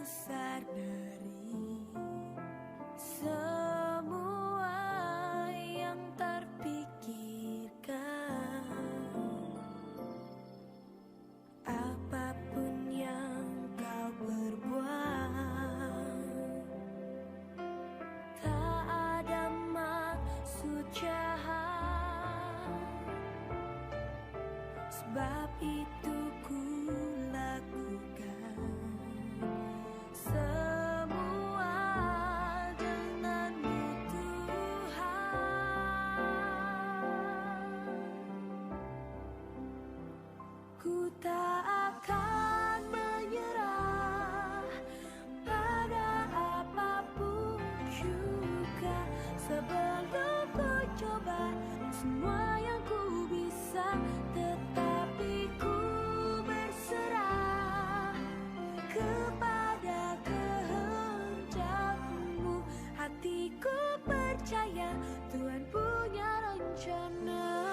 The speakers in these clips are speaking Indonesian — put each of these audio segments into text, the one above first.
besar dari semua yang terpikirkan. Apapun yang kau perbuat, tak ada maksud jahat. Sebab itu ku lakukan semua denganmu Tuhan. Ku tak akan menyerah pada apapun juga, sebelum ku coba semua yang ku bisa. Tetapi ku berserah kepada kehendak-Mu. Hatiku percaya Tuhan punya rencana.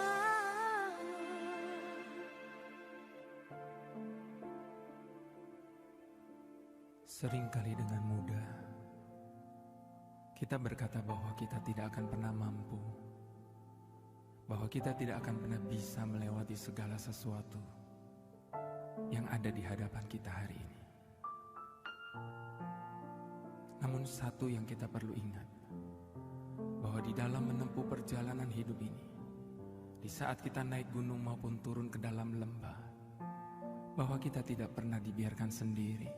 Seringkali dengan mudah kita berkata bahwa kita tidak akan pernah mampu, bahwa kita tidak akan pernah bisa melewati segala sesuatu yang ada di hadapan kita hari ini. Namun satu yang kita perlu ingat, bahwa di dalam menempuh perjalanan hidup ini, di saat kita naik gunung maupun turun ke dalam lembah, bahwa kita tidak pernah dibiarkan sendiri.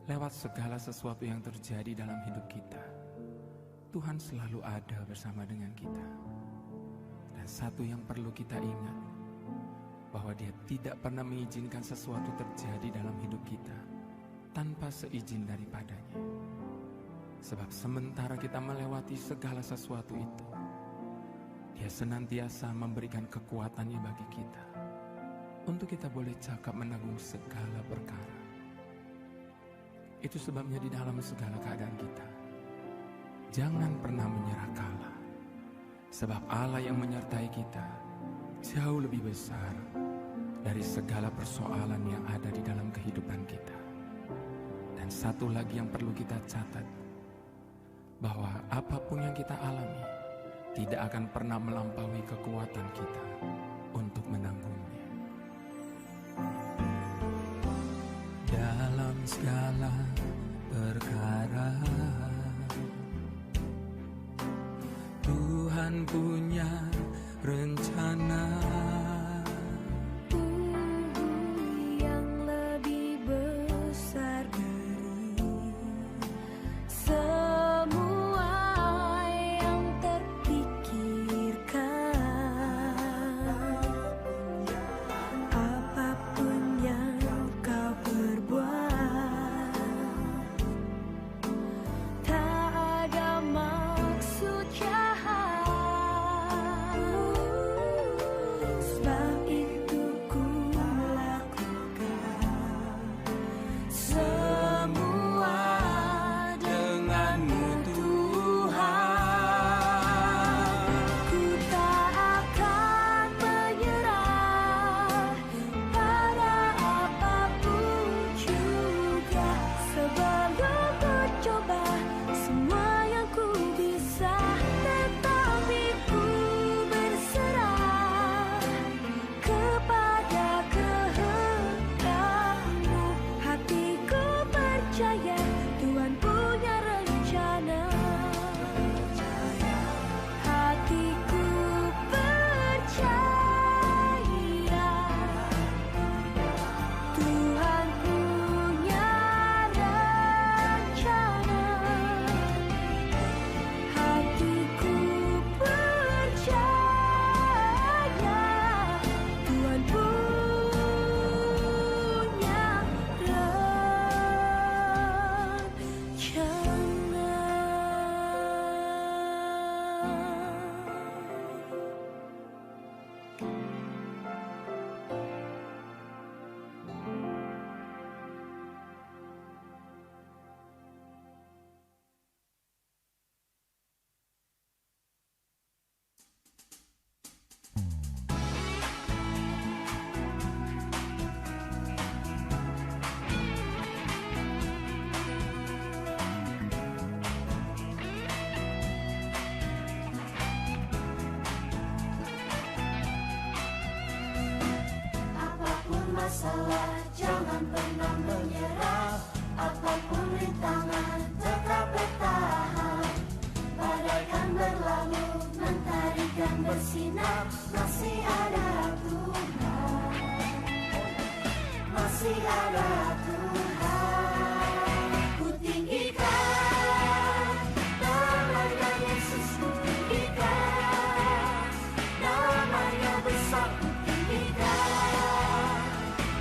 Lewat segala sesuatu yang terjadi dalam hidup kita, Tuhan selalu ada bersama dengan kita. Dan satu yang perlu kita ingat, bahwa Dia tidak pernah mengizinkan sesuatu terjadi dalam hidup kita tanpa seizin daripadanya. Sebab sementara kita melewati segala sesuatu itu, Dia senantiasa memberikan kekuatannya bagi kita, untuk kita boleh cakap menanggung segala perkara. Itu sebabnya di dalam segala keadaan kita, jangan pernah menyerah kalah. Sebab Allah yang menyertai kita jauh lebih besar dari segala persoalan yang ada di dalam kehidupan kita. Dan satu lagi yang perlu kita catat, bahwa apapun yang kita alami tidak akan pernah melampaui kekuatan kita untuk menanggungnya. Dalam segala perkara Tuhan punya rencana yang lebih besar dari semua yang terpikirkan. Apapun yang kau perbuat, tak ada maksud jahat. masalah, jangan pernah menyerah. Apapun rintangan, tetap bertahan. Badai kan berlalu, mentari kan bersinar. Masih ada Tuhan, masih ada Tuhan. Ku tinggikan namanya Yesus, ku tinggikan namanya besar, ku tinggikan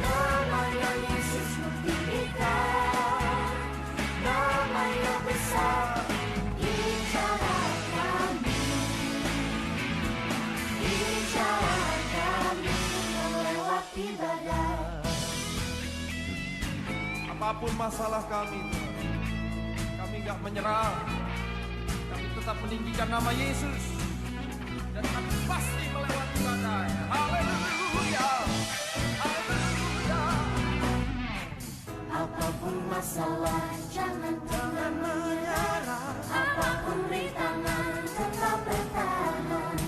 namanya Yesus, ku tinggikan namanya besar. Di jalan kami, di jalan kami melewati badai. Apapun masalah kami, kami gak menyerah. Kami tetap meninggikan nama Yesus, dan kami pasti melewati badai. Haleluya, haleluya. Apapun masalah, jangan pernah menyerah. Apapun rintangan, tetap bertahan.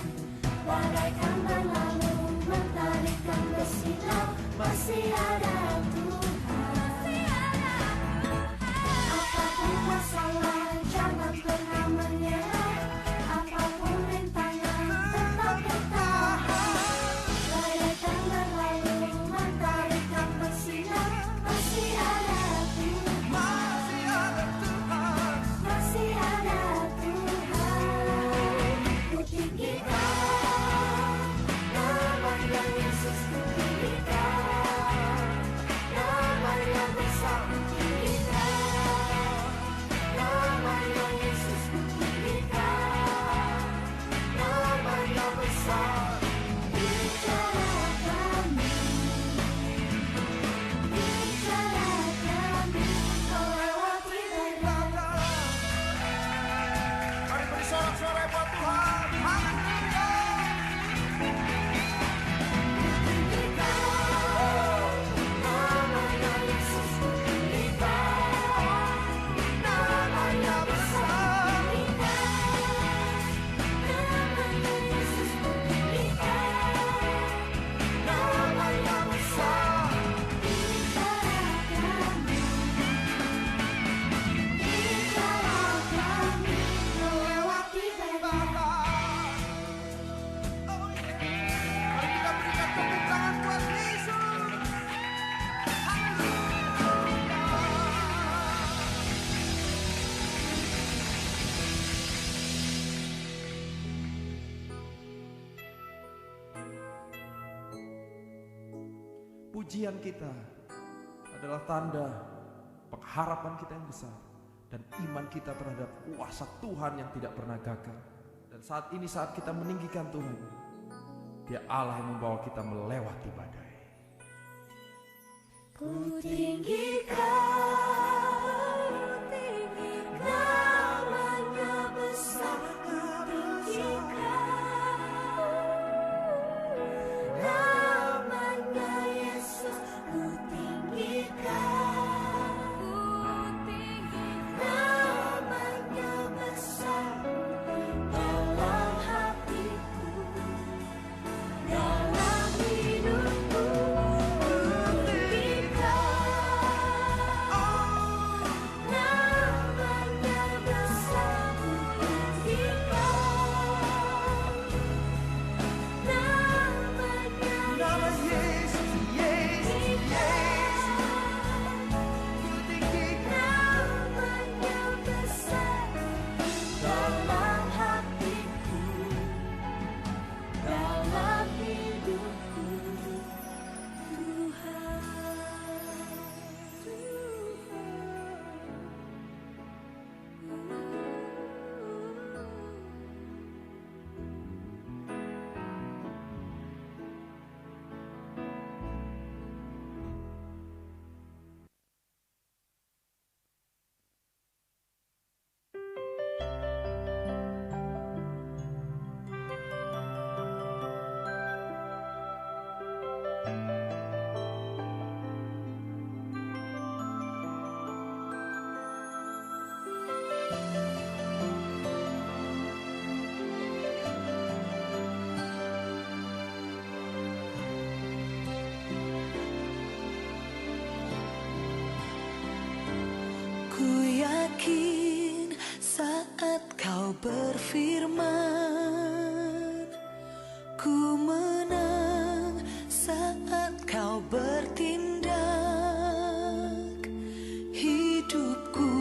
Badai kan berlalu, mentari kan bersinar. Masih ada Tuhan. Apapun masalah, jangan pernah menyerah. Apapun rintangan, tetap bertahan. Badai kan berlalu, mentari kan bersinar. Masih ada Tuhan, Masih ada Tuhan. masih ada Tuhan. Ku tinggikan namanya Yesus, ku tinggikan namanya besar, ku tinggikan namanya Yesus, ku tinggikan namanya besar. Di jalan kami, di jalan kami melewati badai. Mari beri sorak-sorai buat Tuhan. Haleluya. Namanya Yesus, ku tinggikan namanya besar. Namanya Yesus, ku tinggikan namanya besar. Di jalan kami, di jalan kami melewati badai. Oh yeah. Mari kita berikan tepuk tangan buat Yesus. Haleluya. Pujian kita adalah tanda pengharapan kita yang besar dan iman kita terhadap kuasa Tuhan yang tidak pernah gagal. Dan saat ini saat kita meninggikan Tuhan, Dia Allah yang membawa kita melewati badai. Ku tinggikan namanya besar, ku tinggikan namanya Yesus, ku tinggikan namanya besar. Dalam hatiku, dalam hidupku, ku tinggikan yakin saat kau berfirman, ku menang saat kau bertindak. Hidupku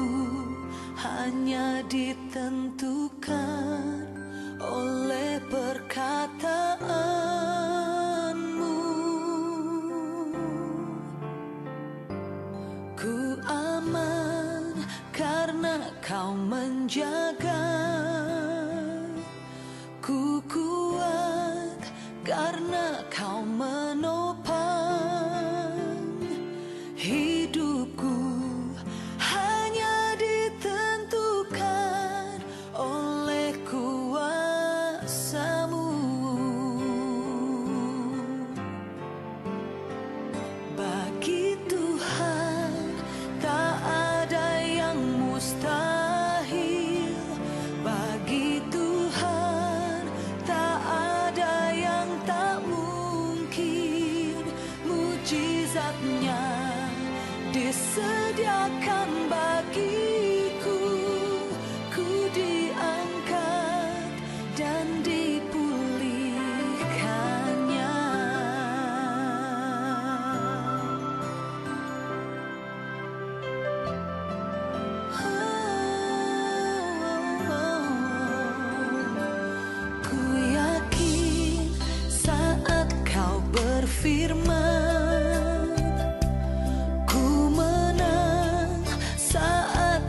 hanya ditentukan oleh perkataanmu. Ku aman karena kau menjaga. Ku kuat karena kau menopang. Hidupku hanya ditentukan oleh kuasa-Mu. Bagi Tuhan tak ada yang mustahil. Bagi Tuhan tak ada yang tak mungkin. Mujizat-Nya disediakan bagiku. Ku diangkat dan dipulihkannya. Ku yakin saat kau berfirman, ku menang saat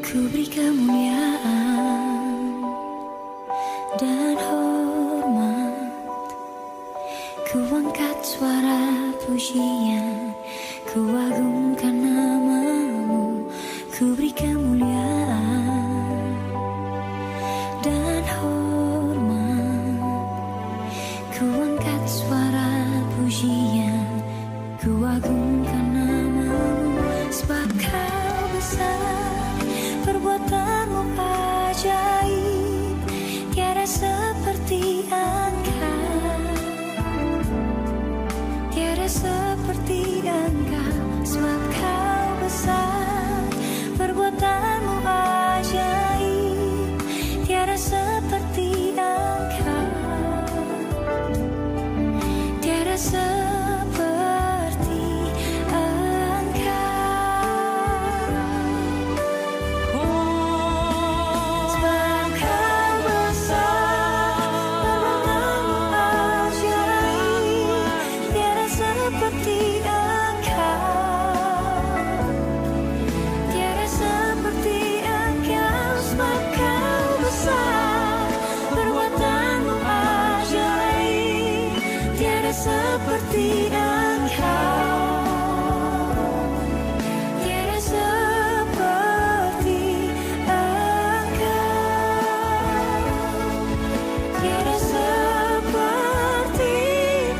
Ku beri kemuliaan dan hormat, ku angkat suara pujian, ku agungkan namamu. Ku beri kemuliaan dan hormat, ku angkat suara pujian, ku agungkan namamu. Sebab kau besar, perbuatanmu ajaib, tiada seperti Engkau, tiada seperti Engkau. Sebab kau besar, perbuatanmu ajaib, tiada seperti Engkau, tiada seperti seperti Engkau, tiada seperti Engkau, tiada seperti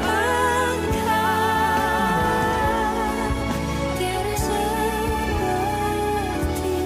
Engkau, tiada seperti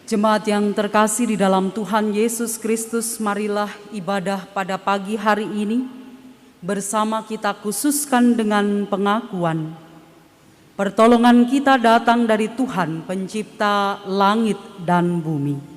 Jemaat yang terkasih di dalam Tuhan Yesus Kristus, marilah ibadah pada pagi hari ini bersama kita khususkan dengan pengakuan. Pertolongan kita datang dari Tuhan, pencipta langit dan bumi.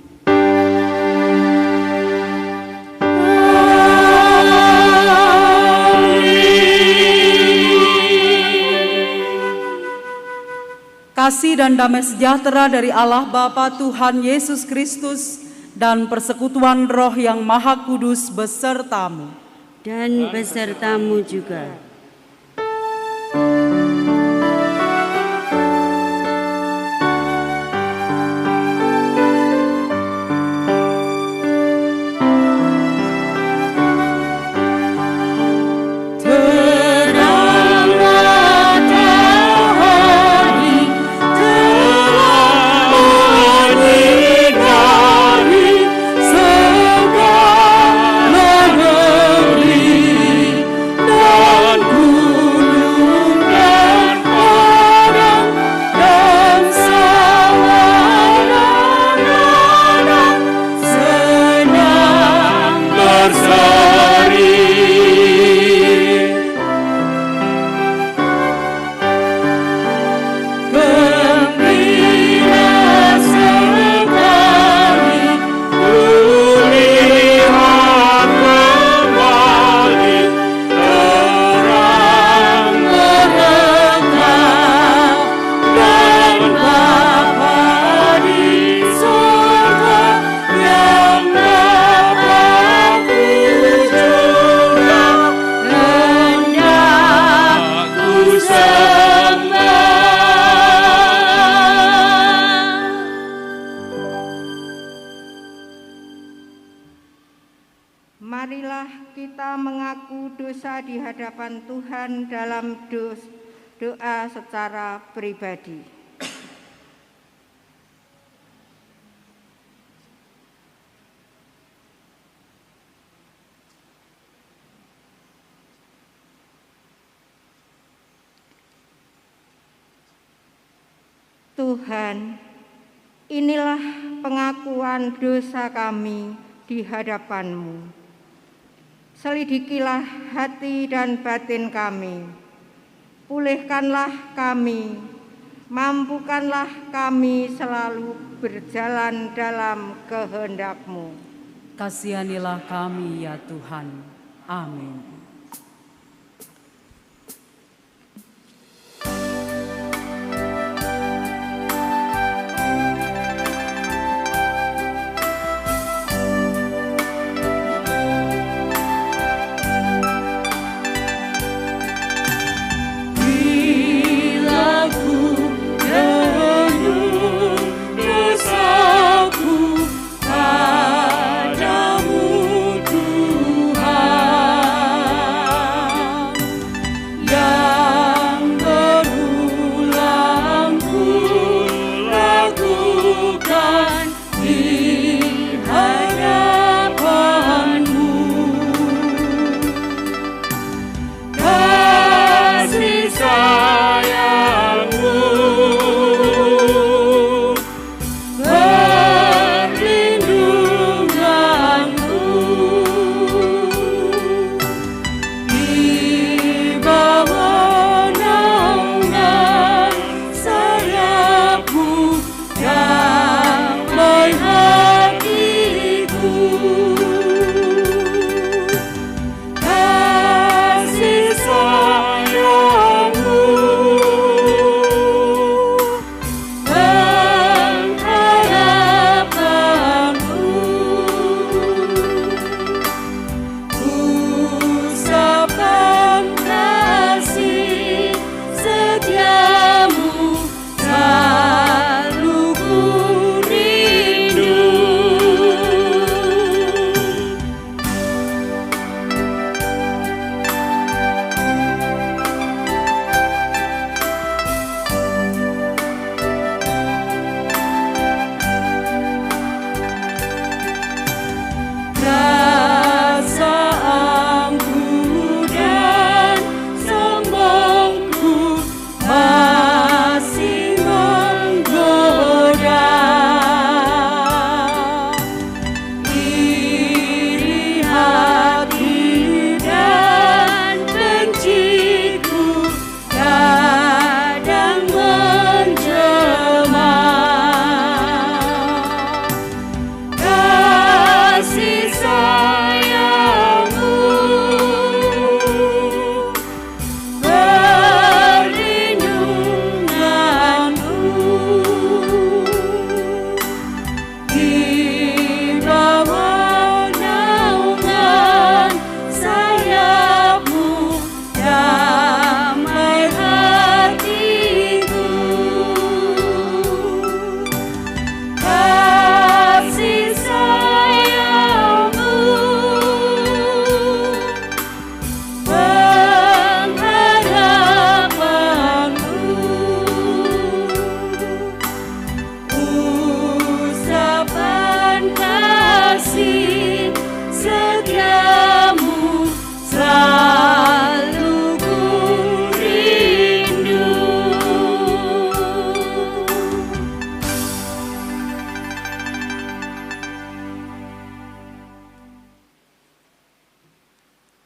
Kasih dan damai sejahtera dari Allah Bapa Tuhan Yesus Kristus dan persekutuan Roh yang Maha Kudus besertamu. Dan besertamu juga. Marilah kita mengaku dosa di hadapan Tuhan dalam doa secara pribadi. Tuhan, inilah pengakuan dosa kami di hadapan-Mu. Selidikilah hati dan batin kami, pulihkanlah kami, mampukanlah kami selalu berjalan dalam kehendak-Mu. Kasihanilah kami ya Tuhan. Amin. Padamu Tuhan.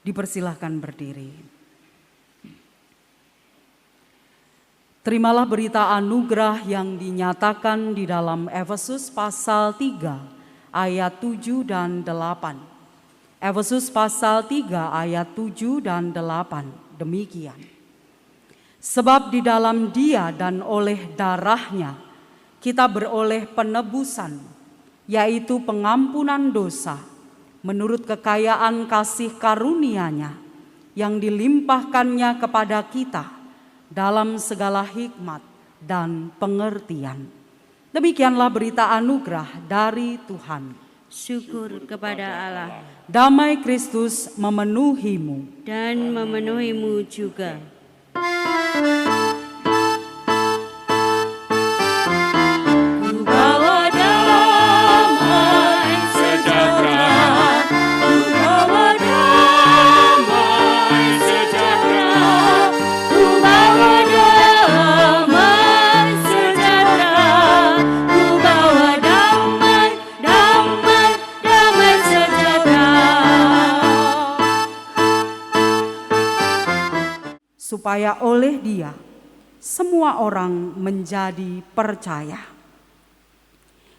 Dipersilahkan berdiri. Terimalah berita anugerah yang dinyatakan di dalam Efesus pasal 3 ayat 7 dan 8. Efesus pasal 3 ayat 7 dan 8. Demikian. Sebab di dalam Dia dan oleh darahnya kita beroleh penebusan, yaitu pengampunan dosa, menurut kekayaan kasih karunia-Nya yang dilimpahkannya kepada kita dalam segala hikmat dan pengertian. Demikianlah berita anugerah dari Tuhan. Syukur kepada Allah. Damai Kristus memenuhimu Dan memenuhimu juga. Bawa damai sejahtera, ku bawa damai sejahtera, ku bawa damai sejahtera, ku bawa damai, damai, damai sejahtera. supaya oleh Dia semua orang menjadi percaya.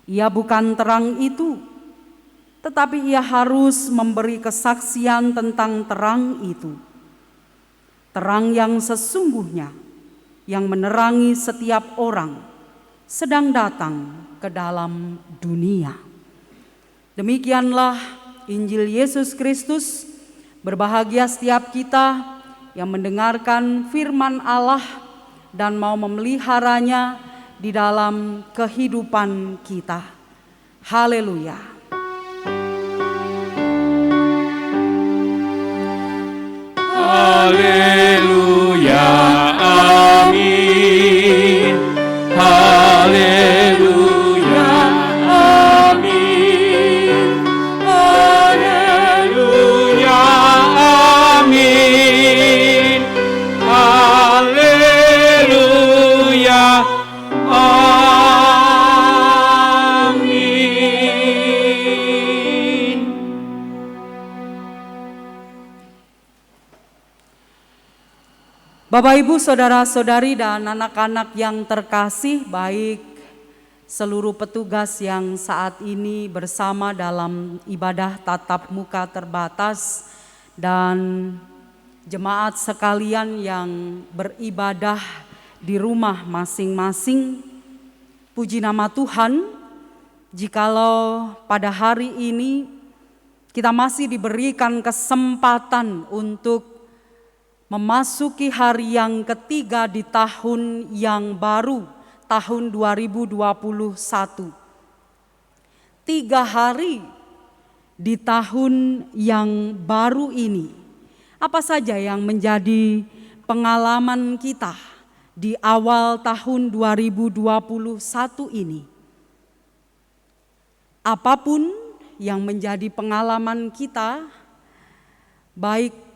Ia bukan terang itu, tetapi ia harus memberi kesaksian tentang terang itu. Terang yang sesungguhnya, yang menerangi setiap orang, sedang datang ke dalam dunia. Demikianlah Injil Yesus Kristus. Berbahagia setiap kita yang mendengarkan firman Allah dan mau memeliharanya di dalam kehidupan kita. Haleluya. Haleluya, amin. Haleluya, amin. Haleluya, amin. Haleluya, amin. Bapak, Ibu, saudara-saudari dan anak-anak yang terkasih, baik seluruh petugas yang saat ini bersama dalam ibadah tatap muka terbatas dan jemaat sekalian yang beribadah di rumah masing-masing. Puji nama Tuhan, jikalau pada hari ini kita masih diberikan kesempatan untuk memasuki hari yang ketiga di tahun yang baru, tahun 2021. 3 hari di tahun yang baru ini. Apa saja yang menjadi pengalaman kita di awal tahun 2021 ini? Apapun yang menjadi pengalaman kita, baik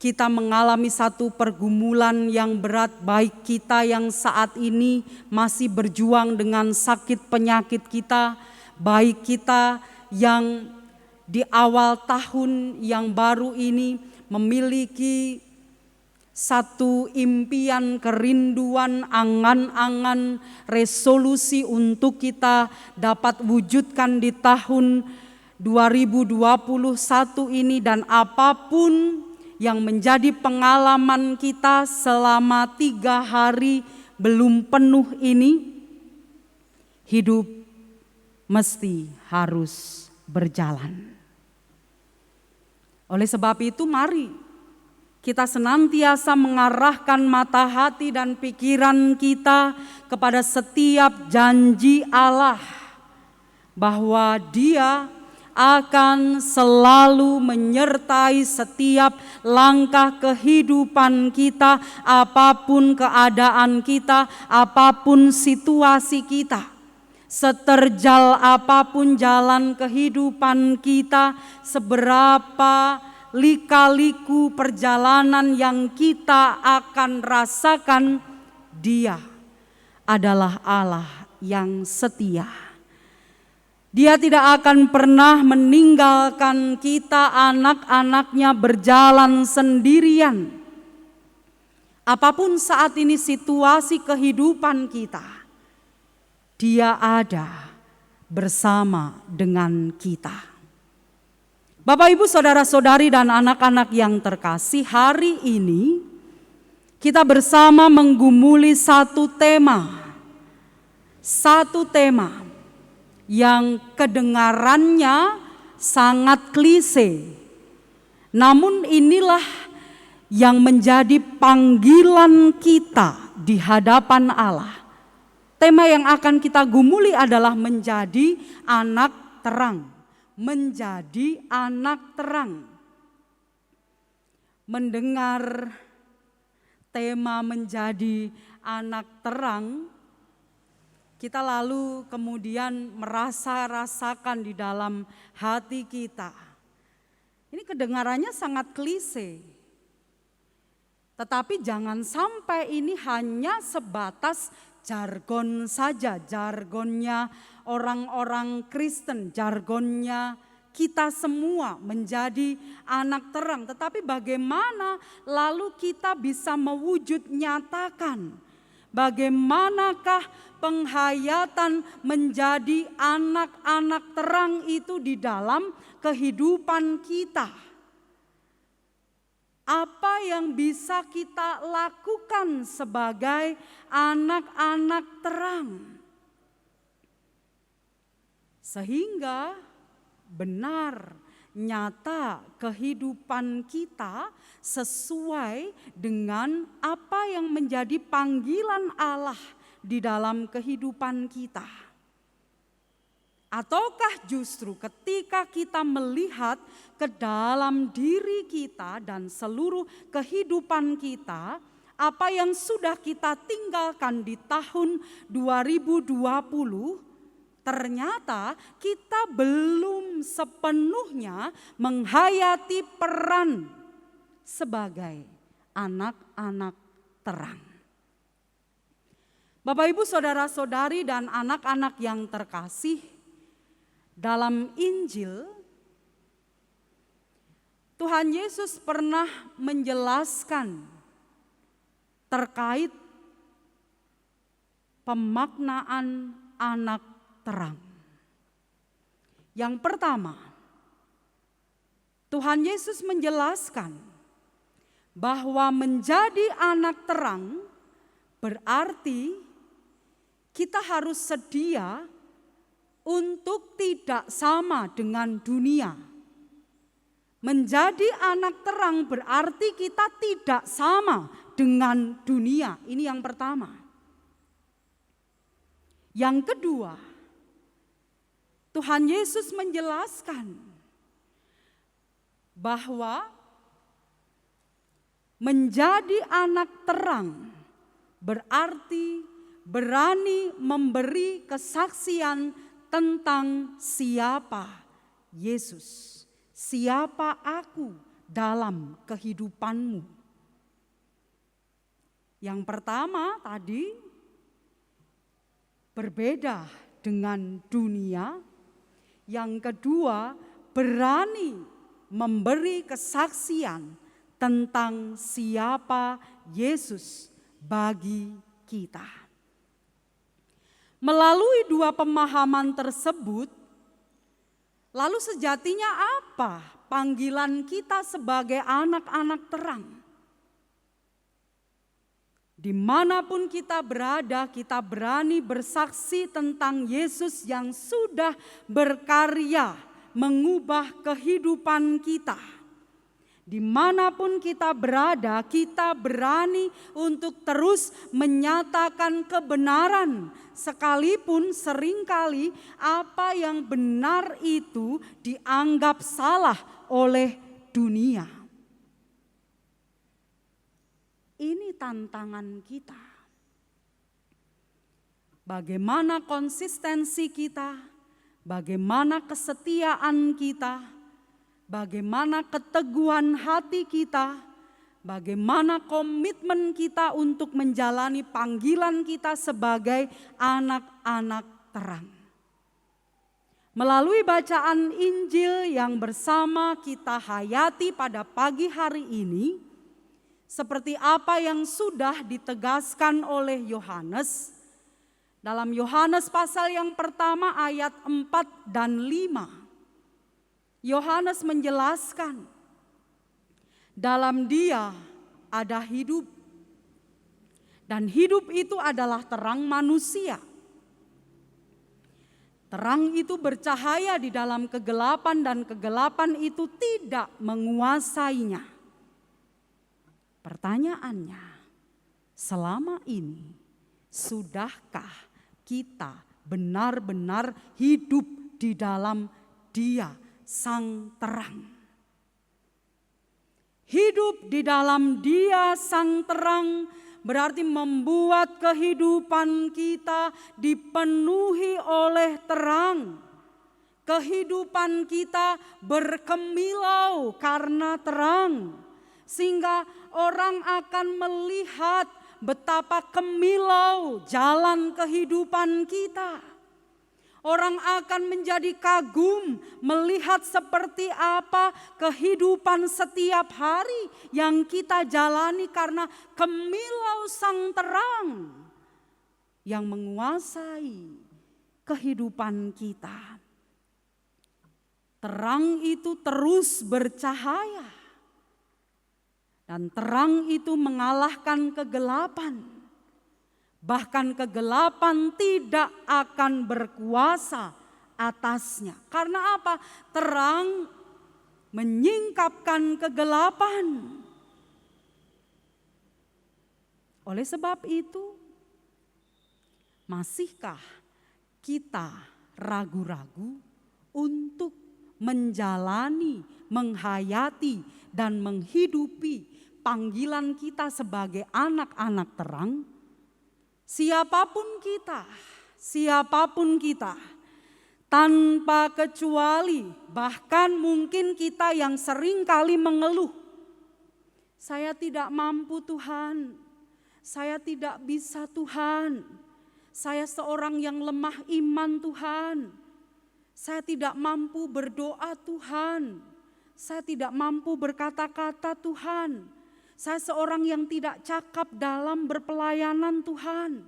kita mengalami satu pergumulan yang berat, baik kita yang saat ini masih berjuang dengan sakit penyakit kita, baik kita yang di awal tahun yang baru ini memiliki satu impian, kerinduan, angan-angan, resolusi untuk kita dapat wujudkan di tahun 2021 ini, dan apapun yang menjadi pengalaman kita selama 3 hari belum penuh ini, hidup mesti harus berjalan. Oleh sebab itu mari kita senantiasa mengarahkan mata hati dan pikiran kita kepada setiap janji Allah bahwa Dia akan selalu menyertai setiap langkah kehidupan kita, apapun keadaan kita, apapun situasi kita. Seterjal apapun jalan kehidupan kita, seberapa lika-liku perjalanan yang kita akan rasakan, Dia adalah Allah yang setia. Dia tidak akan pernah meninggalkan kita anak-anaknya berjalan sendirian. Apapun saat ini situasi kehidupan kita, Dia ada bersama dengan kita. Bapak, Ibu, saudara-saudari dan anak-anak yang terkasih, hari ini kita bersama menggumuli satu tema yang kedengarannya sangat klise. Namun inilah yang menjadi panggilan kita di hadapan Allah. Tema yang akan kita gumuli adalah menjadi anak terang. Menjadi anak terang. Mendengar tema menjadi anak terang, kita lalu kemudian rasakan di dalam hati kita. Ini kedengarannya sangat klise. Tetapi jangan sampai ini hanya sebatas jargon saja, jargonnya orang-orang Kristen, jargonnya kita semua menjadi anak terang. Tetapi bagaimana lalu kita bisa mewujud nyatakan? Bagaimanakah penghayatan menjadi anak-anak terang itu di dalam kehidupan kita? Apa yang bisa kita lakukan sebagai anak-anak terang? Sehingga benar, nyata kehidupan kita sesuai dengan apa yang menjadi panggilan Allah di dalam kehidupan kita. Ataukah justru ketika kita melihat ke dalam diri kita dan seluruh kehidupan kita, apa yang sudah kita tinggalkan di tahun 2020, ternyata kita belum sepenuhnya menghayati peran sebagai anak-anak terang. Bapak, Ibu, saudara-saudari dan anak-anak yang terkasih, dalam Injil Tuhan Yesus pernah menjelaskan terkait pemaknaan anak terang. Yang pertama, Tuhan Yesus menjelaskan bahwa menjadi anak terang berarti kita harus sedia untuk tidak sama dengan dunia. Menjadi anak terang berarti kita tidak sama dengan dunia. Ini yang pertama. Yang kedua, Tuhan Yesus menjelaskan bahwa menjadi anak terang berarti berani memberi kesaksian tentang siapa Yesus, siapa aku dalam kehidupanmu. Yang pertama tadi berbeda dengan dunia. Yang kedua, berani memberi kesaksian tentang siapa Yesus bagi kita. Melalui dua pemahaman tersebut, lalu sejatinya apa panggilan kita sebagai anak-anak terang? Dimanapun kita berada, kita berani bersaksi tentang Yesus yang sudah berkarya mengubah kehidupan kita. Dimanapun kita berada, kita berani untuk terus menyatakan kebenaran, sekalipun seringkali apa yang benar itu dianggap salah oleh dunia. Ini tantangan kita. Bagaimana konsistensi kita, bagaimana kesetiaan kita, bagaimana keteguhan hati kita, bagaimana komitmen kita untuk menjalani panggilan kita sebagai anak-anak terang. Melalui bacaan Injil yang bersama kita hayati pada pagi hari ini, seperti apa yang sudah ditegaskan oleh Yohanes, dalam Yohanes pasal yang pertama ayat 4 dan 5, Yohanes menjelaskan, dalam Dia ada hidup, dan hidup itu adalah terang manusia. Terang itu bercahaya di dalam kegelapan dan kegelapan itu tidak menguasainya. Pertanyaannya, selama ini sudahkah kita benar-benar hidup di dalam Dia, Sang Terang? Hidup di dalam Dia, Sang Terang, berarti membuat kehidupan kita dipenuhi oleh terang. Kehidupan kita berkemilau karena terang. Sehingga orang akan melihat betapa kemilau jalan kehidupan kita. Orang akan menjadi kagum melihat seperti apa kehidupan setiap hari yang kita jalani karena kemilau Sang Terang yang menguasai kehidupan kita. Terang itu terus bercahaya dan terang itu mengalahkan kegelapan. Bahkan kegelapan tidak akan berkuasa atasnya. Karena apa? Terang menyingkapkan kegelapan. Oleh sebab itu, masihkah kita ragu-ragu untuk menjalani, menghayati, dan menghidupi panggilan kita sebagai anak-anak terang? Siapapun kita, tanpa kecuali, bahkan mungkin kita yang sering kali mengeluh, saya tidak mampu Tuhan, saya tidak bisa Tuhan, saya seorang yang lemah iman Tuhan, saya tidak mampu berdoa Tuhan, saya tidak mampu berkata-kata Tuhan. Saya seorang yang tidak cakap dalam berpelayanan Tuhan.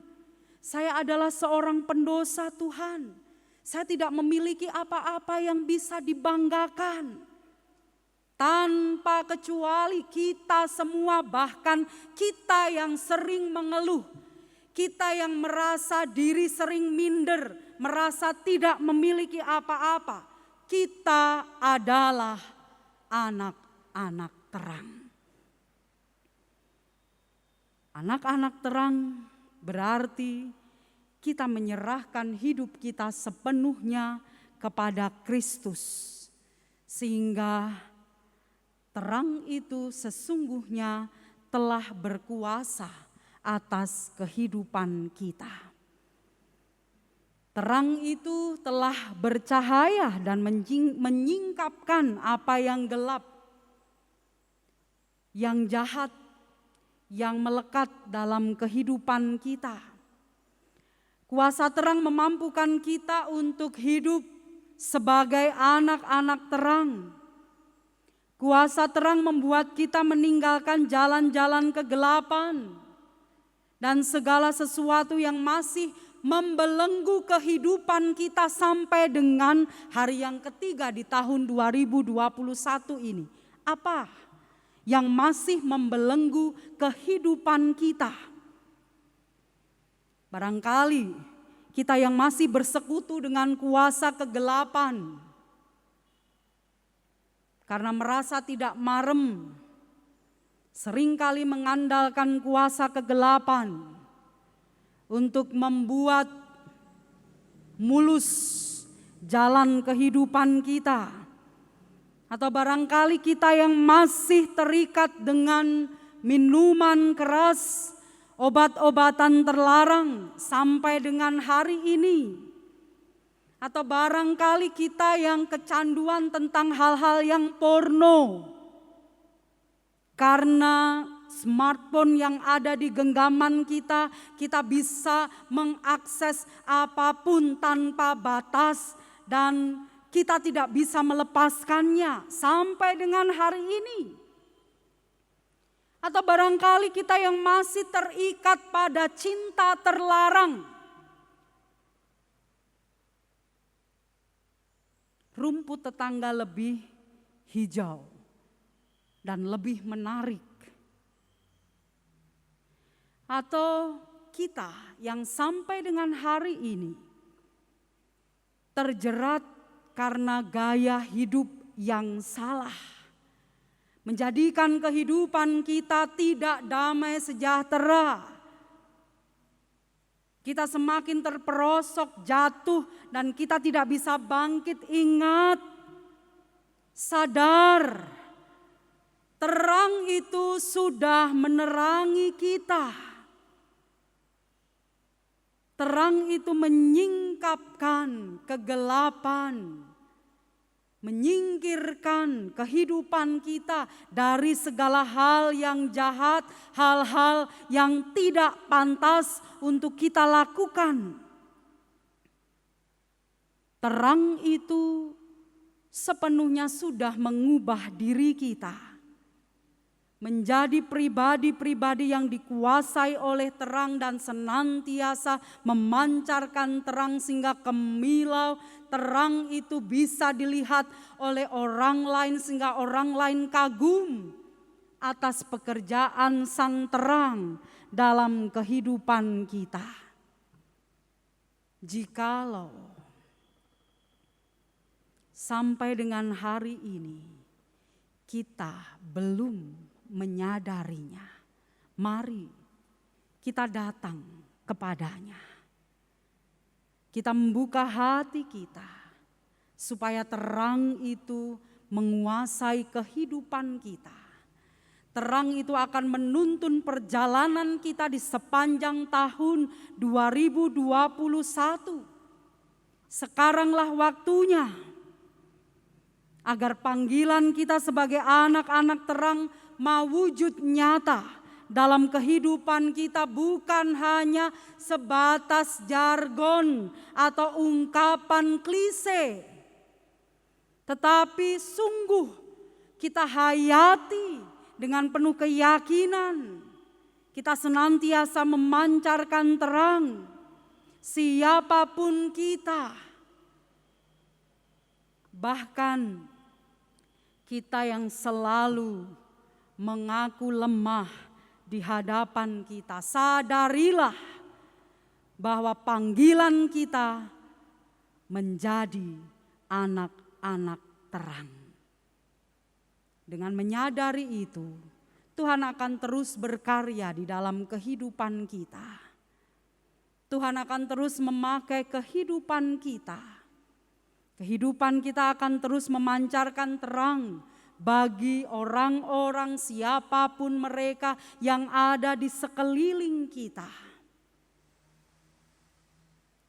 Saya adalah seorang pendosa Tuhan. Saya tidak memiliki apa-apa yang bisa dibanggakan. Tanpa kecuali kita semua, bahkan kita yang sering mengeluh. Kita yang merasa diri sering minder, merasa tidak memiliki apa-apa. Kita adalah anak-anak terang. Anak-anak terang berarti kita menyerahkan hidup kita sepenuhnya kepada Kristus. Sehingga terang itu sesungguhnya telah berkuasa atas kehidupan kita. Terang itu telah bercahaya dan menyingkapkan apa yang gelap, yang jahat, yang melekat dalam kehidupan kita. Kuasa terang memampukan kita untuk hidup sebagai anak-anak terang. Kuasa terang membuat kita meninggalkan jalan-jalan kegelapan dan segala sesuatu yang masih membelenggu kehidupan kita sampai dengan hari yang ketiga di tahun 2021 ini. Apa yang masih membelenggu kehidupan kita? Barangkali kita yang masih bersekutu dengan kuasa kegelapan karena merasa tidak marem, seringkali mengandalkan kuasa kegelapan untuk membuat mulus jalan kehidupan kita. Atau barangkali kita yang masih terikat dengan minuman keras, obat-obatan terlarang sampai dengan hari ini. Atau barangkali kita yang kecanduan tentang hal-hal yang porno. Karena smartphone yang ada di genggaman kita, kita bisa mengakses apapun tanpa batas dan kita tidak bisa melepaskannya sampai dengan hari ini. Atau barangkali kita yang masih terikat pada cinta terlarang. Rumput tetangga lebih hijau dan lebih menarik. Atau kita yang sampai dengan hari ini terjerat karena gaya hidup yang salah, menjadikan kehidupan kita tidak damai sejahtera. Kita semakin terperosok, jatuh, dan kita tidak bisa bangkit. Ingat, sadar, terang itu sudah menerangi kita. Terang itu menyingkapkan kegelapan, menyingkirkan kehidupan kita dari segala hal yang jahat, hal-hal yang tidak pantas untuk kita lakukan. Terang itu sepenuhnya sudah mengubah diri kita menjadi pribadi-pribadi yang dikuasai oleh terang dan senantiasa memancarkan terang sehingga kemilau terang itu bisa dilihat oleh orang lain sehingga orang lain kagum atas pekerjaan sang terang dalam kehidupan kita. Jikalau sampai dengan hari ini kita belum menyadarinya, mari kita datang kepadanya. Kita membuka hati kita supaya terang itu menguasai kehidupan kita. Terang itu akan menuntun perjalanan kita di sepanjang tahun 2021. Sekaranglah waktunya agar panggilan kita sebagai anak-anak terang mewujud nyata dalam kehidupan kita, bukan hanya sebatas jargon atau ungkapan klise, tetapi sungguh kita hayati dengan penuh keyakinan. Kita senantiasa memancarkan terang siapapun kita, bahkan kita yang selalu mengaku lemah di hadapan kita. Sadarilah bahwa panggilan kita menjadi anak-anak terang. Dengan menyadari itu, Tuhan akan terus berkarya di dalam kehidupan kita. Tuhan akan terus memakai kehidupan kita. Kehidupan kita akan terus memancarkan terang bagi orang-orang siapapun mereka yang ada di sekeliling kita.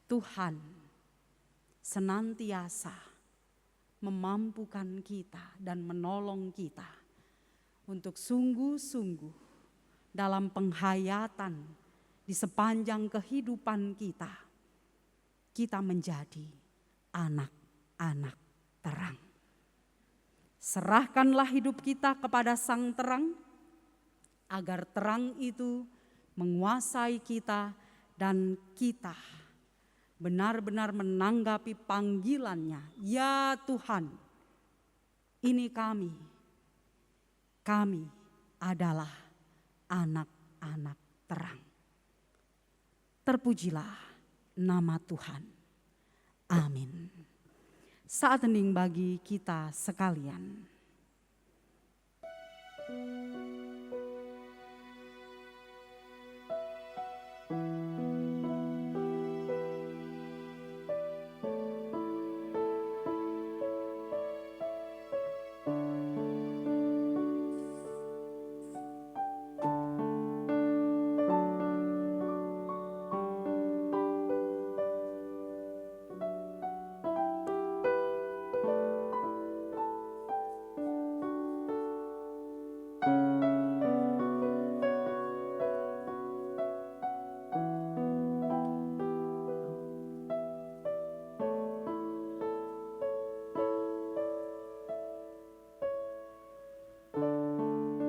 Tuhan senantiasa memampukan kita dan menolong kita untuk sungguh-sungguh dalam penghayatan di sepanjang kehidupan kita, kita menjadi anak-anak terang. Serahkanlah hidup kita kepada Sang Terang, agar terang itu menguasai kita dan kita benar-benar menanggapi panggilannya. Ya Tuhan, ini kami adalah anak-anak terang. Terpujilah nama Tuhan. Amin. Saat hening bagi kita sekalian.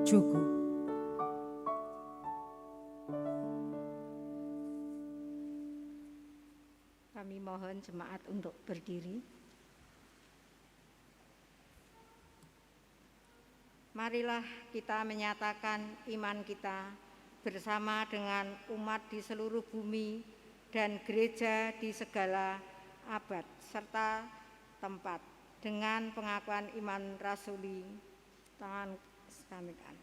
cukup. Kami mohon jemaat untuk berdiri. Marilah kita menyatakan iman kita bersama dengan umat di seluruh bumi dan gereja di segala abad serta tempat dengan pengakuan iman rasuli. Tangan kami kan.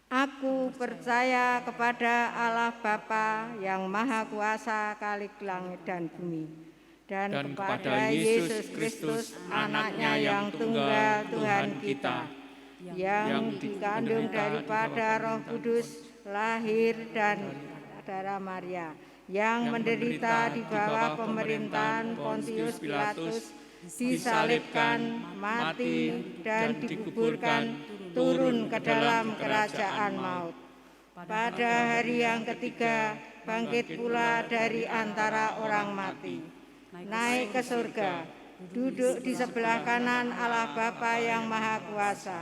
Aku percaya kepada Allah Bapa yang Maha Kuasa, Khalik langit dan bumi, dan kepada Yesus Kristus, Anaknya yang tunggal Tuhan kita, yang dikandung daripada Roh Kudus, lahir dan darah Maria, yang menderita di bawah pemerintahan Pontius Pilatus, disalibkan, mati, dan dikuburkan, turun ke dalam kerajaan maut. Pada hari yang ketiga, bangkit pula dari antara orang mati, naik ke surga, duduk di sebelah kanan Allah Bapa yang Maha Kuasa,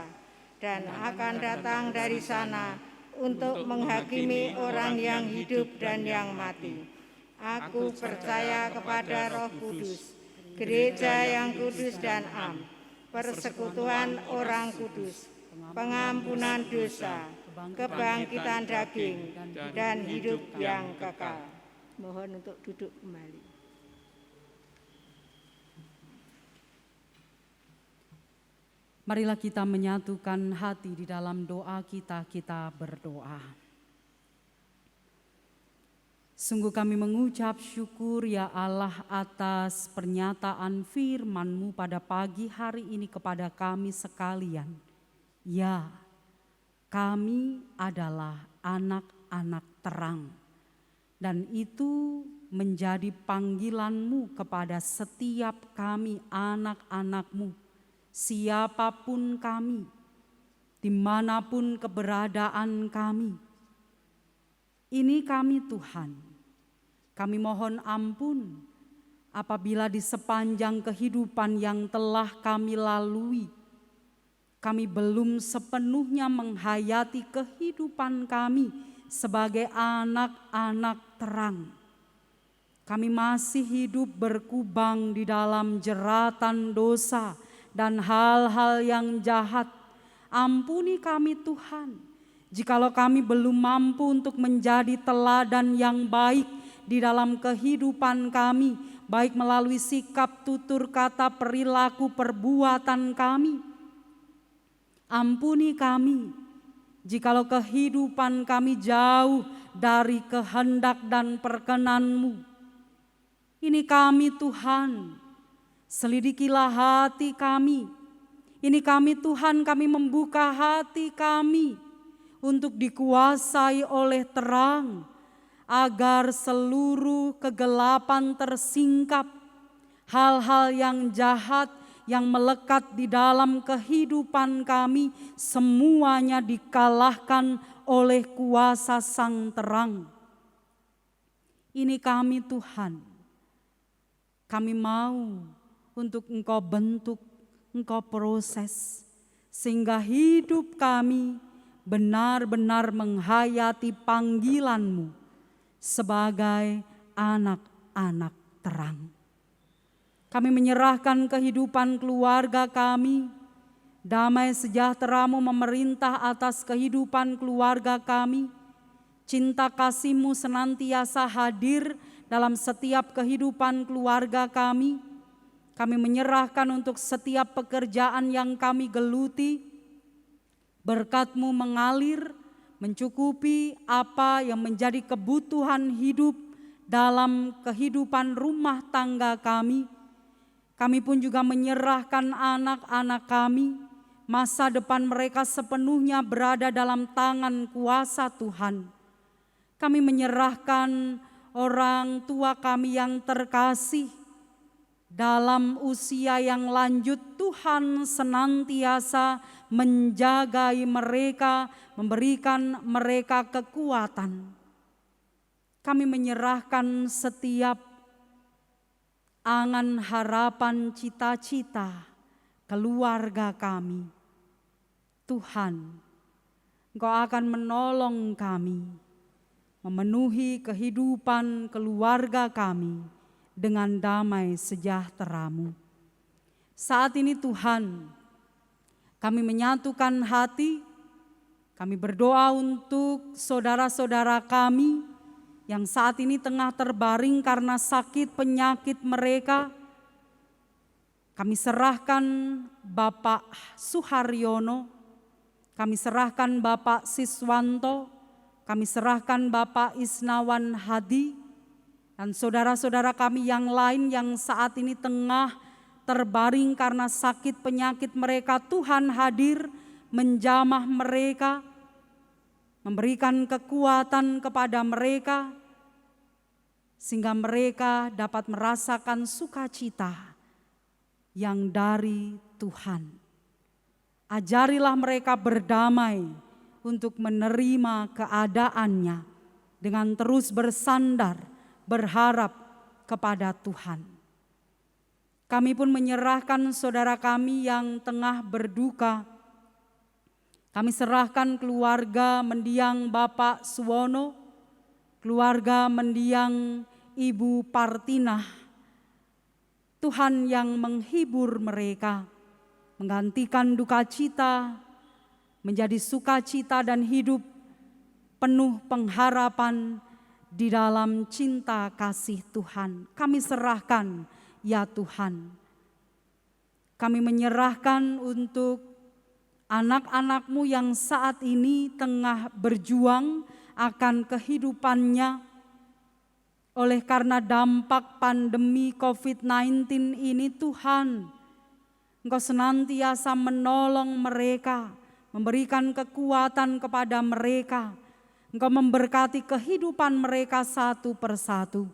dan akan datang dari sana untuk menghakimi orang yang hidup dan yang mati. Aku percaya kepada Roh Kudus, gereja yang kudus dan am, persekutuan orang kudus, pengampunan dosa, kebangkitan daging, dan hidup yang kekal. Mohon untuk duduk kembali. Marilah kita menyatukan hati di dalam doa kita berdoa. Sungguh kami mengucap syukur ya Allah atas pernyataan firman-Mu pada pagi hari ini kepada kami sekalian. Ya, kami adalah anak-anak terang, dan itu menjadi panggilan-Mu kepada setiap kami anak-anak-Mu, siapapun kami, dimanapun keberadaan kami. Ini kami Tuhan, kami mohon ampun apabila di sepanjang kehidupan yang telah kami lalui, kami belum sepenuhnya menghayati kehidupan kami sebagai anak-anak terang. Kami masih hidup berkubang di dalam jeratan dosa dan hal-hal yang jahat. Ampuni kami Tuhan, jikalau kami belum mampu untuk menjadi teladan yang baik di dalam kehidupan kami, baik melalui sikap, tutur kata, perilaku, perbuatan kami. Ampuni kami, jikalau kehidupan kami jauh dari kehendak dan perkenan-Mu. Ini kami Tuhan, selidikilah hati kami. Ini kami Tuhan, kami membuka hati kami untuk dikuasai oleh terang, agar seluruh kegelapan tersingkap, hal-hal yang jahat yang melekat di dalam kehidupan kami semuanya dikalahkan oleh kuasa Sang Terang. Ini kami Tuhan, kami mau untuk Engkau bentuk, Engkau proses, sehingga hidup kami benar-benar menghayati panggilan-Mu sebagai anak-anak terang. Kami menyerahkan kehidupan keluarga kami, damai sejahtera-Mu memerintah atas kehidupan keluarga kami, cinta kasih-Mu senantiasa hadir dalam setiap kehidupan keluarga kami. Kami menyerahkan untuk setiap pekerjaan yang kami geluti, berkat-Mu mengalir, mencukupi apa yang menjadi kebutuhan hidup dalam kehidupan rumah tangga kami. Kami pun juga menyerahkan anak-anak kami, masa depan mereka sepenuhnya berada dalam tangan kuasa Tuhan. Kami menyerahkan orang tua kami yang terkasih dalam usia yang lanjut. Tuhan senantiasa menjagai mereka, memberikan mereka kekuatan. Kami menyerahkan setiap angan, harapan, cita-cita keluarga kami. Tuhan, Engkau akan menolong kami, memenuhi kehidupan keluarga kami dengan damai sejahtera-Mu. Saat ini Tuhan, kami menyatukan hati, kami berdoa untuk saudara-saudara kami yang saat ini tengah terbaring karena sakit penyakit mereka. Kami serahkan Bapak Suharyono, kami serahkan Bapak Siswanto, kami serahkan Bapak Isnawan Hadi, dan saudara-saudara kami yang lain yang saat ini tengah terbaring karena sakit penyakit mereka. Tuhan hadir menjamah mereka, memberikan kekuatan kepada mereka, sehingga mereka dapat merasakan sukacita yang dari Tuhan. Ajarilah mereka berdamai untuk menerima keadaannya dengan terus bersandar, berharap kepada Tuhan. Kami pun menyerahkan saudara kami yang tengah berduka. Kami serahkan keluarga mendiang Bapak Suwono, keluarga mendiang Ibu Partinah. Tuhan yang menghibur mereka, menggantikan duka cita menjadi sukacita dan hidup penuh pengharapan di dalam cinta kasih Tuhan. Kami serahkan ya Tuhan. Kami menyerahkan untuk anak-anak-Mu yang saat ini tengah berjuang akan kehidupannya oleh karena dampak pandemi COVID-19 ini. Tuhan, Engkau senantiasa menolong mereka, memberikan kekuatan kepada mereka. Engkau memberkati kehidupan mereka satu persatu.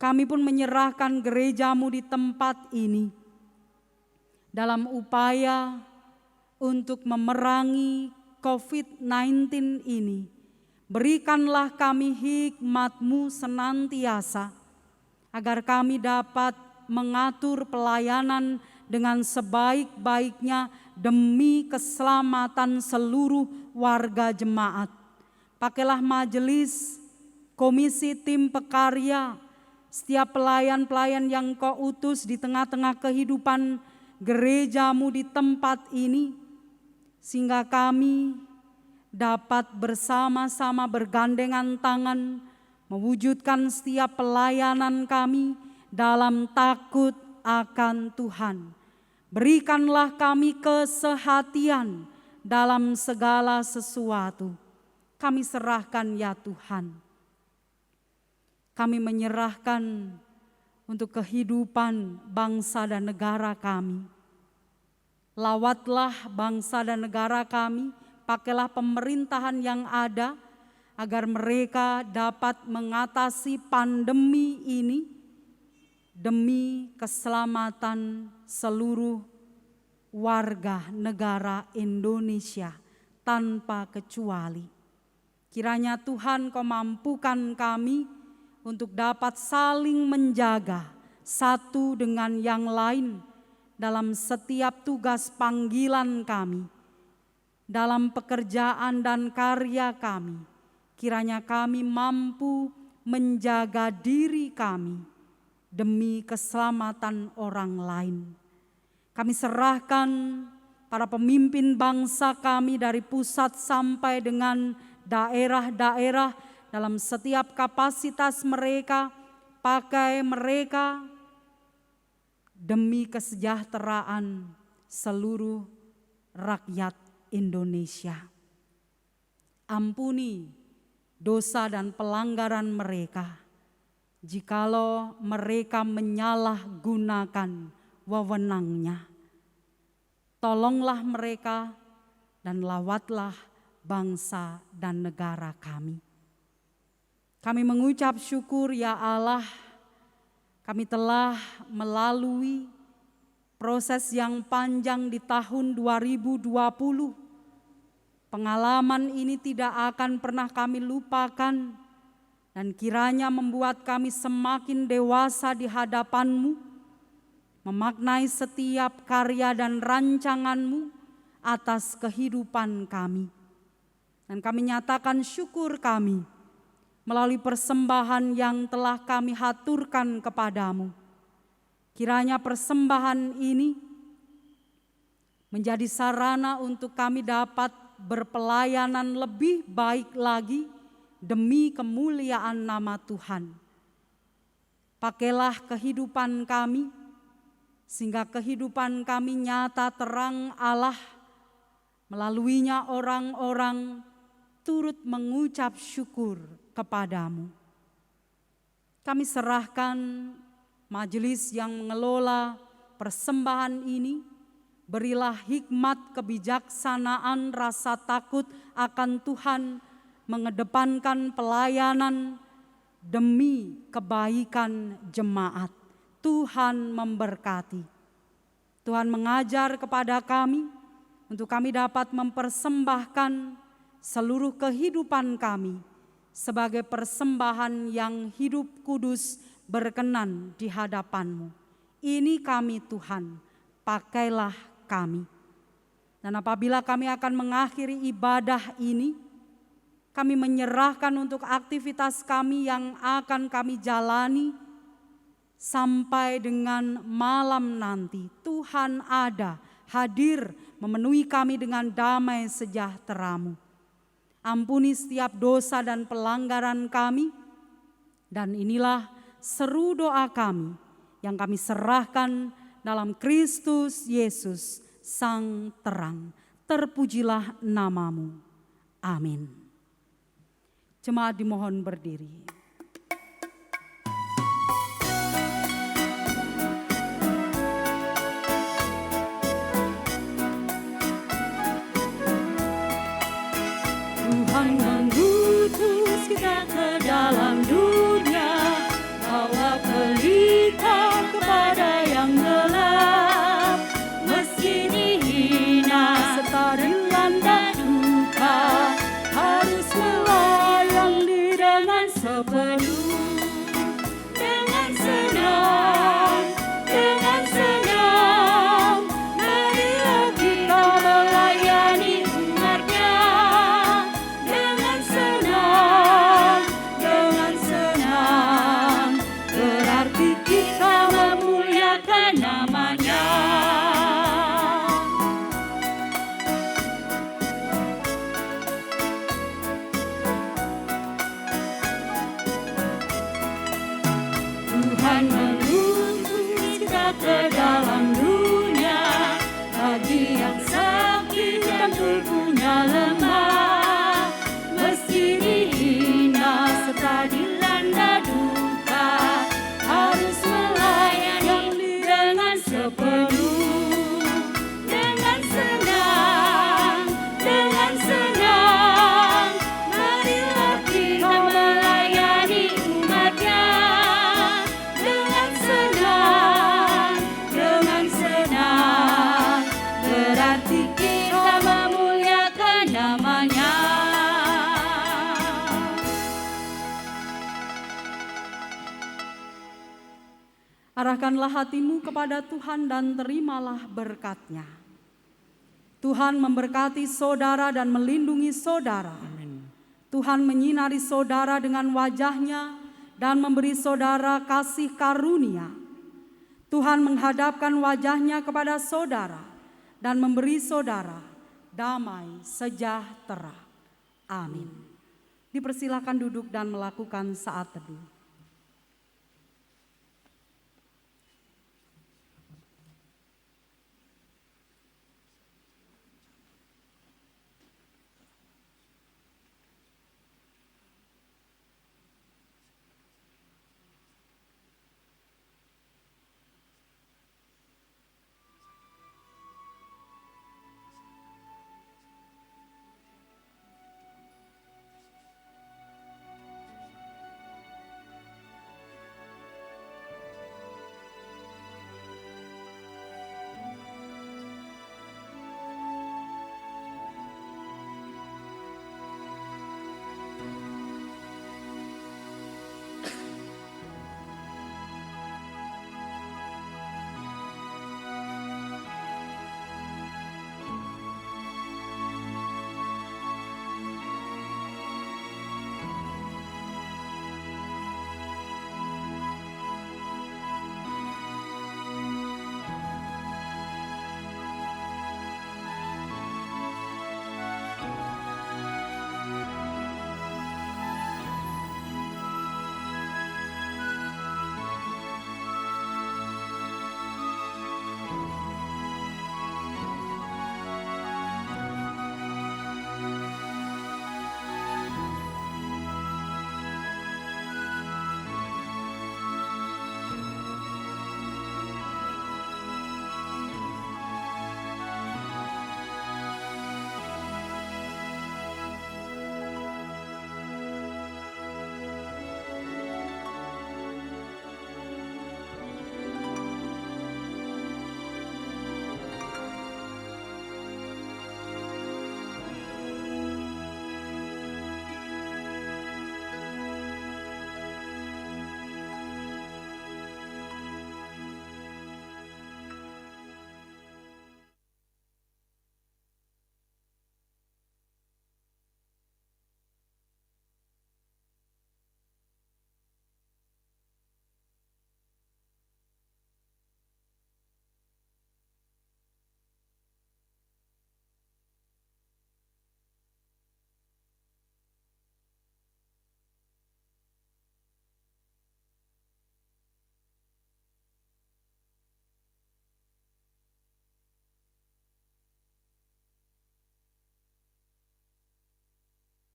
Kami pun menyerahkan gereja-Mu di tempat ini dalam upaya untuk memerangi COVID-19 ini. Berikanlah kami hikmat-Mu senantiasa, agar kami dapat mengatur pelayanan dengan sebaik-baiknya demi keselamatan seluruh warga jemaat. Pakailah majelis, komisi, tim pekarya, setiap pelayan-pelayan yang Kau utus di tengah-tengah kehidupan gereja-Mu di tempat ini, sehingga kami dapat bersama-sama bergandengan tangan mewujudkan setiap pelayanan kami dalam takut akan Tuhan. Berikanlah kami kesehatian dalam segala sesuatu. Kami serahkan ya Tuhan. Kami menyerahkan untuk kehidupan bangsa dan negara kami. Lawatlah bangsa dan negara kami, pakailah pemerintahan yang ada agar mereka dapat mengatasi pandemi ini demi keselamatan seluruh warga negara Indonesia tanpa kecuali. Kiranya Tuhan Kau mampukan kami untuk dapat saling menjaga satu dengan yang lain dalam setiap tugas panggilan kami, dalam pekerjaan dan karya kami. Kiranya kami mampu menjaga diri kami demi keselamatan orang lain. Kami serahkan para pemimpin bangsa kami dari pusat sampai dengan daerah-daerah dalam setiap kapasitas mereka. Pakai mereka demi kesejahteraan seluruh rakyat Indonesia. Ampuni dosa dan pelanggaran mereka, jikalau mereka menyalahgunakan wewenangnya. Tolonglah mereka dan lawatlah bangsa dan negara kami. Kami mengucap syukur ya Allah, kami telah melalui proses yang panjang di tahun 2020. Pengalaman ini tidak akan pernah kami lupakan, dan kiranya membuat kami semakin dewasa di hadapan-Mu, memaknai setiap karya dan rancangan-Mu atas kehidupan kami. Dan kami nyatakan syukur kami melalui persembahan yang telah kami haturkan kepadamu. Kiranya persembahan ini menjadi sarana untuk kami dapat berpelayanan lebih baik lagi demi kemuliaan nama Tuhan. Pakailah kehidupan kami, sehingga kehidupan kami nyata terang Allah, melaluinya orang-orang turut mengucap syukur kepadamu. Kami serahkan majelis yang mengelola persembahan ini, berilah hikmat, kebijaksanaan, rasa takut akan Tuhan, mengedepankan pelayanan demi kebaikan jemaat. Tuhan memberkati. Tuhan mengajar kepada kami untuk kami dapat mempersembahkan seluruh kehidupan kami sebagai persembahan yang hidup, kudus, berkenan di hadapan-Mu. Ini kami Tuhan, pakailah kami. Dan apabila kami akan mengakhiri ibadah ini, kami menyerahkan untuk aktivitas kami yang akan kami jalani sampai dengan malam nanti. Tuhan ada, hadir, memenuhi kami dengan damai sejahtera-Mu. Ampuni setiap dosa dan pelanggaran kami, dan inilah seru doa kami yang kami serahkan dalam Kristus Yesus, Sang Terang. Terpujilah nama-Mu. Amin. Jemaat dimohon berdiri. Tuhan mengutus kita ke dalam dunia, bawa pelita kepada yang gelap. Meski dihina serta dilanda duka, harus melayani dengan sepenuh, dengan senang, dengan senang. Marilah kita melayani umat-Nya. Dengan senang, berarti kita memuliakan nama-Nya. Tuhan mengutus kita ke dalam dunia, bagi yang sakit dan tubuhnya lemah. Meski dihina serta dilanda duka, harus melayani dengan sepenuh, dengan senang, dengan senang. Marilah kita melayani umat-Nya. Dengan senang, berarti kita memuliakan nama-Nya. Arahkanlah hatimu kepada Tuhan dan terimalah berkat-Nya. Tuhan memberkati saudara dan melindungi saudara. Tuhan menyinari saudara dengan wajah-Nya dan memberi saudara kasih karunia. Tuhan menghadapkan wajah-Nya kepada saudara dan memberi saudara damai sejahtera. Amin. Dipersilakan duduk dan melakukan saat teduh.